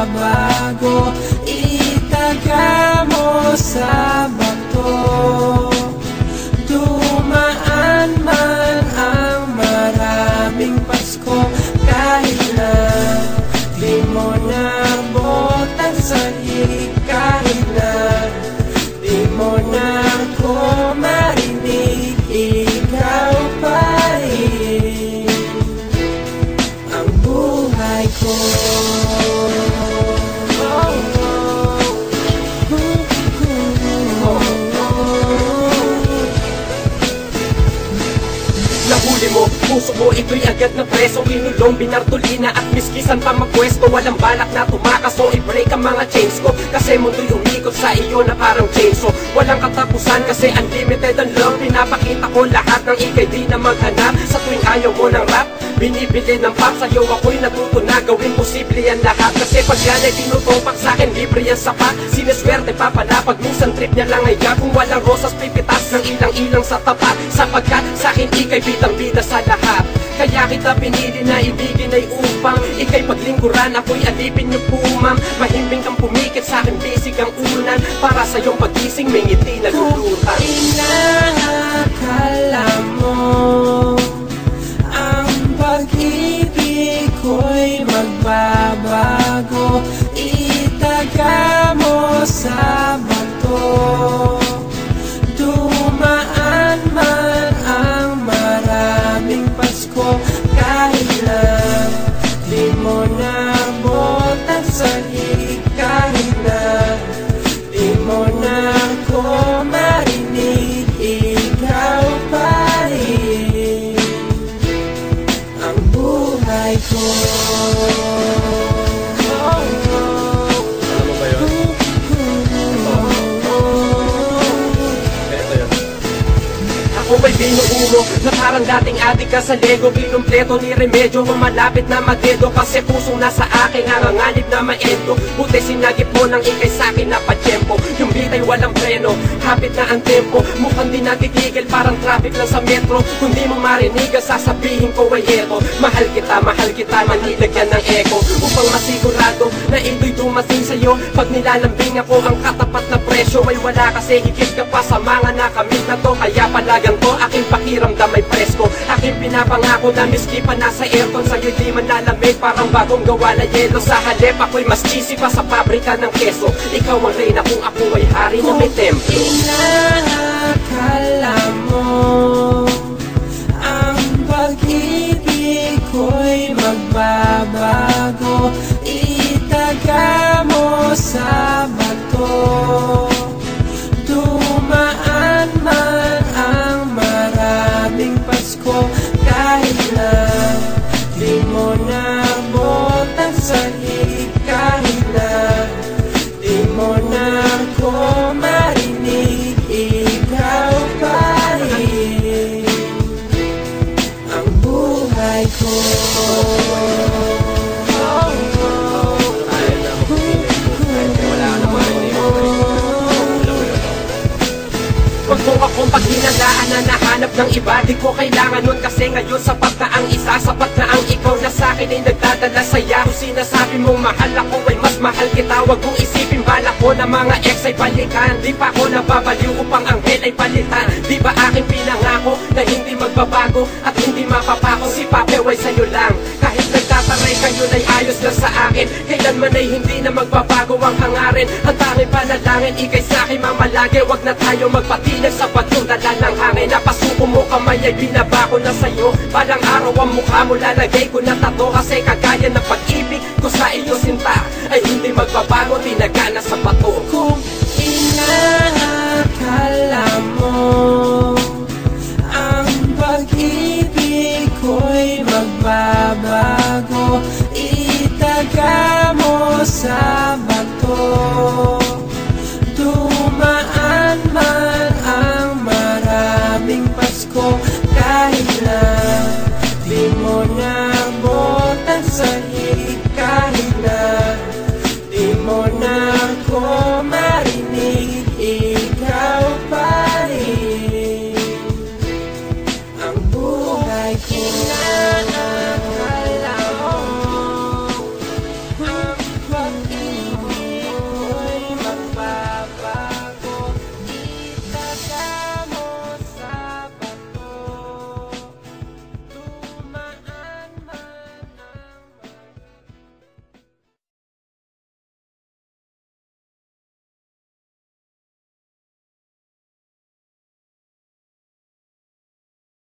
magbabago, itaga mo sa bato. Dumaan man ang maraming Pasko, kahit na di mo nabutan sa hilig, kahit na di mo na ko marinig, ikaw pa rin ang buhay ko. Nahuli mo, puso mo, ito'y agad na preso. Kinulong, binartolina at miskisan pa magpwesto. Walang balak na tumakas o i-break ang mga chains ko, kasi mundo'y umikot sa iyo na parang chainsaw. Walang katapusan kasi unlimited ang love. Pinapakita ko lahat ng ikay di na maghanap. Sa tuwing ayaw mo ng rap, binibili ng pop. Sa'yo ako'y natuto na gawin posible yan lahat, kasi pag yan ay tinutupak sa'kin, libre yan sapat. Sineswerte pa pala pag minsan trip niya lang ay kung walang rosas pipitas ng ilang-ilang sa tapat, sapagkat sa'kin ikay bidang-bida sa lahat. Kaya kita pinili na ibigin ay upang ikay paglingkuran, ako'y alipin niyo po ma'am. Mahimbing kang pumikit sa'kin, bisig ang unan, para sa iyong pagising may ngiti na lulutan. Kung inaakala mo ang pag-ibig ko'y magbabago, itaga mo sa bato. Dumaan man ang maraming Pasko, kahit na di mo nabutan sa hilig, kahit na di mo na ko marinig, ikaw pa rin ang buhay ko. Ako ba'y binuuno na parang dating adik ka sa Lego, kinumpleto ni Remedyo, malapit na madedo, kasi pusong nasa akin nanganganib na maendo. Buti sinagip mo ng ikay sa'kin na patyempo, yung bitay walang preno, hapit na ang tempo. Mukhang di natitigil, parang traffic lang sa metro. Kung di mo marinig, sasabihin ko ay eto, mahal kita, manilagyan ng echo, upang masigurado na ito'y dumating sa'yo. Pag nilalambing ako, ang katapat na presyo ay wala, kasi higit ka pa sa mga nakamit na to. Kaya palagang to, aking pakiramdam ay presko, aking pinapangako na miski pa nasa aircon, sa'yo'y di man lalamig, parang bagong gawa na yelo. Sa halip ako'y mas cheesy pa sa pabrika ng keso. Ikaw ang reyna kung ako ay hari na may templo. Kung inaakala mo ang pag-ibig ko'y magbabago, itaga mo sa bato. Dumaan man ang maraming Pasko, kahit na di mo nabutan sa hilig, kahit na di mo na ko marinig, ikaw pa rin ang buhay ko. Huwag mo akong paghinalaan na nahanap ng iba, di ko kailangan nun, kasi ngayon sapat na ang isa, sapat na ang ikaw na sa'kin ay nagdadala saya. Kung sinasabi mong mahal ako ay mas mahal kita, huwag mong isipin bala ko na mga ex ay balikan. Di pa ako nababaliw upang ang hell ay palitan. Di ba aking pinangako na hindi magbabago at hindi mapapako, si Papeway sa'yo lang. Kahit nagtataray kayo ay ayos lang sa akin, kailanman ay hindi na magbabago ang hangarin. Ang tanging panalangin, ikay sa'kin mamalagi, wag na tayo magpatinag sa batong dala ng hangin. Napasuko mo kamay ay binaba ko na sa'yo, balang araw ang mukha mo lalagay ko na tato, kasi kagaya ng pag-ibig ko sa iyo sinta ay hindi magbabago, tinaga na sa bato. Kung inaakala mo ang pag-ibig ko'y magbabago, itaga mo sa bato. Dumaan man ang maraming Pasko, kahit na di mo nabutan sa hilig, kahit na di mo na ko marinig, ikaw pa rin ang buhay ko.